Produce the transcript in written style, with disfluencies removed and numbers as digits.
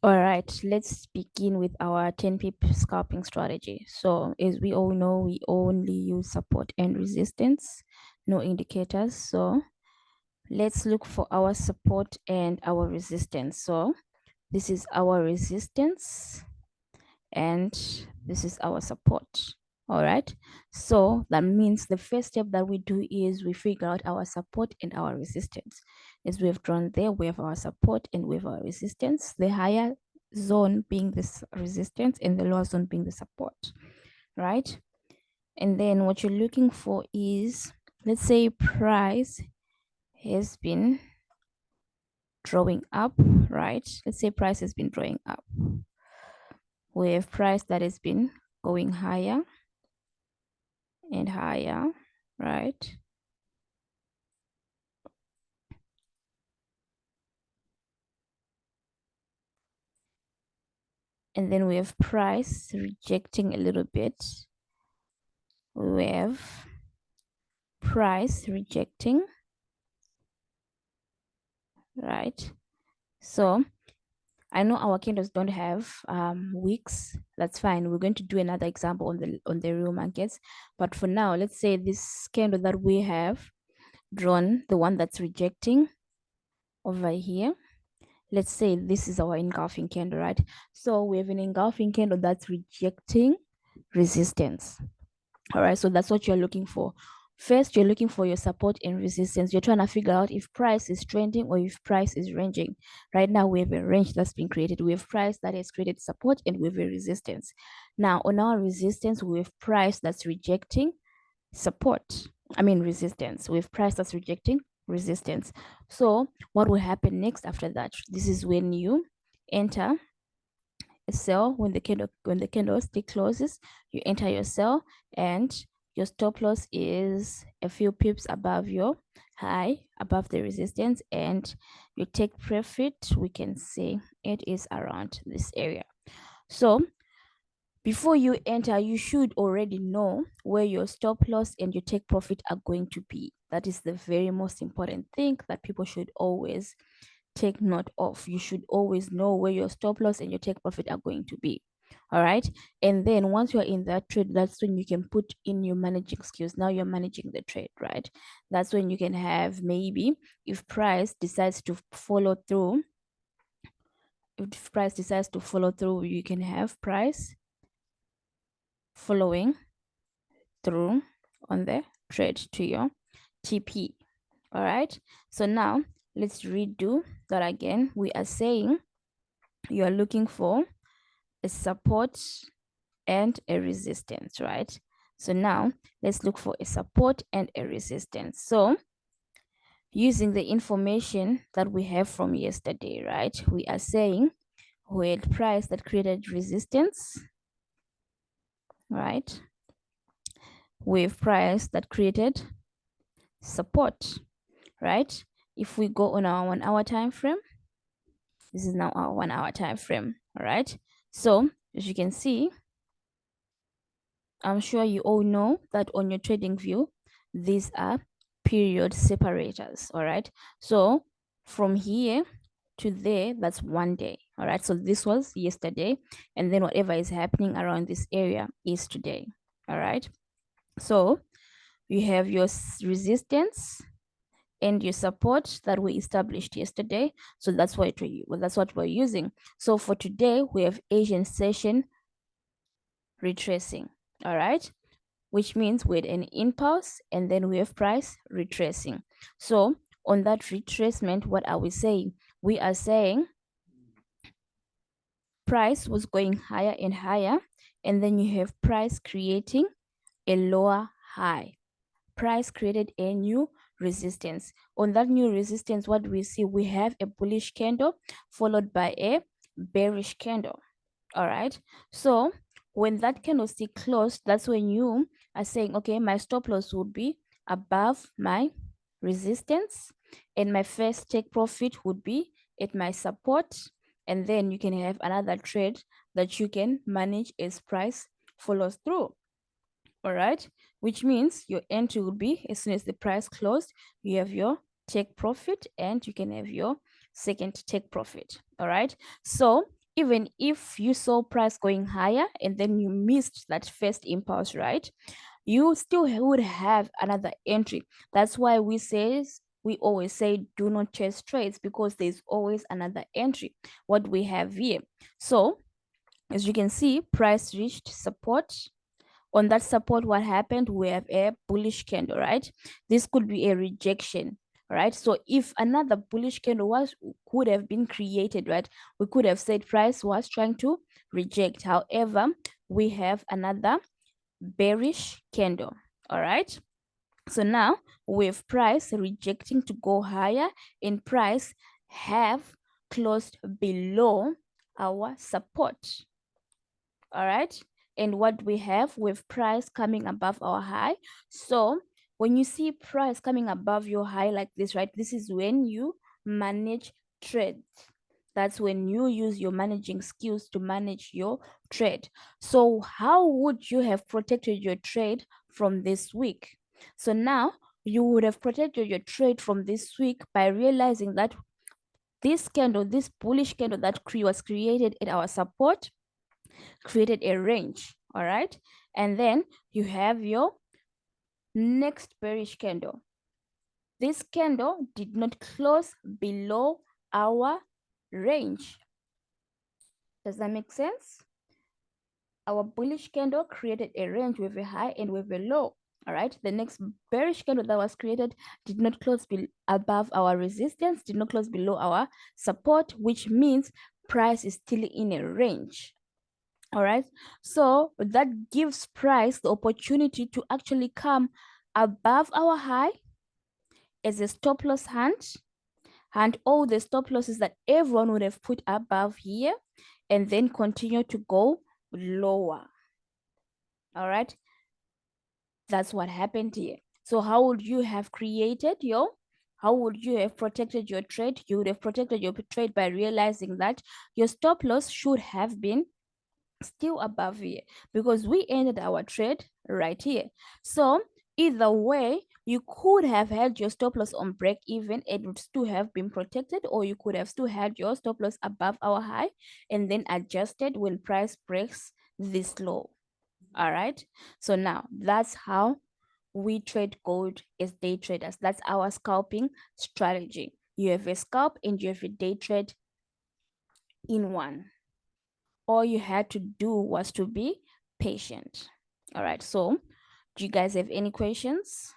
All right, let's begin with our 10 pip scalping strategy. So as we all know, we only use support and resistance, no indicators. So let's look for our support and our resistance. So this is our resistance and this is our support. All right, so that means the first step that we do is we figure out our support and our resistance. As we have drawn there, we have our support and we have our resistance, the higher zone being this resistance and the lower zone being the support, right? And then what you're looking for is, let's say price has been drawing up, right? Let's say price has been drawing up. We have price that has been going higher and higher, right? And then we have price rejecting a little bit. We have price rejecting, right? So I know our candles don't have wicks. That's fine. We're going to do another example on the real markets. But for now, let's say this candle that we have drawn, the one that's rejecting over here. Let's say this is our engulfing candle, right? So we have an engulfing candle that's rejecting resistance. All right, so that's what you're looking for. First, you're looking for your support and resistance. You're trying to figure out if price is trending or if price is ranging. Right now, we have a range that's been created. We have price that has created support and we have a resistance. Now, on our resistance, we have price that's rejecting support. Resistance. We have price that's rejecting resistance. So, what will happen next after that? This is when you enter a sell. When the candlestick closes, you enter your sell and your stop loss is a few pips above your high, above the resistance, and your take profit, we can say it is around this area. So before you enter, you should already know where your stop loss and your take profit are going to be. That is the very most important thing that people should always take note of. You should always know where your stop loss and your take profit are going to be. All right. And then once you're in that trade, that's when you can put in your managing skills. Now you're managing the trade, right? That's when you can have, maybe if price decides to follow through, you can have price following through on the trade to your TP. All right. So now let's redo that again. We are saying you are looking for a support and a resistance, right? So now let's look for a support and a resistance. So using the information that we have from yesterday, right? We are saying we had price that created resistance, right? We have price that created support, right? If we go on our 1 hour time frame, this is now our 1 hour time frame, all right? So as you can see, I'm sure you all know that on your trading view, these are period separators, all right? So from here to there, that's 1 day, all right? So this was yesterday, and then whatever is happening around this area is today, all right? So you have your resistance and your support that we established yesterday. So that's what we're using. So for today, we have Asian session retracing, all right? Which means we had an impulse and then we have price retracing. So on that retracement, what are we saying? We are saying price was going higher and higher, and then you have price creating a lower high. Price created a new resistance. On that new resistance, what do we see? We have a bullish candle followed by a bearish candle. All right. So when that candlestick closed, that's when you are saying, okay, my stop loss would be above my resistance, and my first take profit would be at my support. And then you can have another trade that you can manage as price follows through. All right. Which means your entry would be as soon as the price closed, you have your take profit and you can have your second take profit. All right. So even if you saw price going higher and then you missed that first impulse, right, you still would have another entry. That's why we always say do not chase trades, because there's always another entry, what we have here. So as you can see, price reached support. On that support, what happened? We have a bullish candle, right? This could be a rejection, right? So if another bullish candle could have been created, right, we could have said price was trying to reject. However, we have another bearish candle. All right, so now with price rejecting to go higher and price have closed below our support. All right, and what we have with price coming above our high. So when you see price coming above your high like this, right, this is when you manage trades. That's when you use your managing skills to manage your trade. So how would you have protected your trade from this week? So now you would have protected your trade from this week by realizing that this candle, this bullish candle that was created at our support, created a range. All right, and then you have your next bearish candle. This candle did not close below our range. Does that make sense? Our bullish candle created a range with a high and with a low. All right, the next bearish candle that was created did not close above our resistance, did not close below our support, which means price is still in a range. All right, so that gives price the opportunity to actually come above our high as a stop loss hand, and all the stop losses that everyone would have put above here, and then continue to go lower. All right, that's what happened here. So how would you have created your, how would you have protected your trade? You would have protected your trade by realizing that your stop loss should have been still above here, because we ended our trade right here. So either way, you could have had your stop loss on break even, it would still have been protected, or you could have still had your stop loss above our high and then adjusted when price breaks this low. All right, so now that's how we trade gold as day traders. That's our scalping strategy. You have a scalp and you have a day trade in one. All you had to do was to be patient. All right, so do you guys have any questions?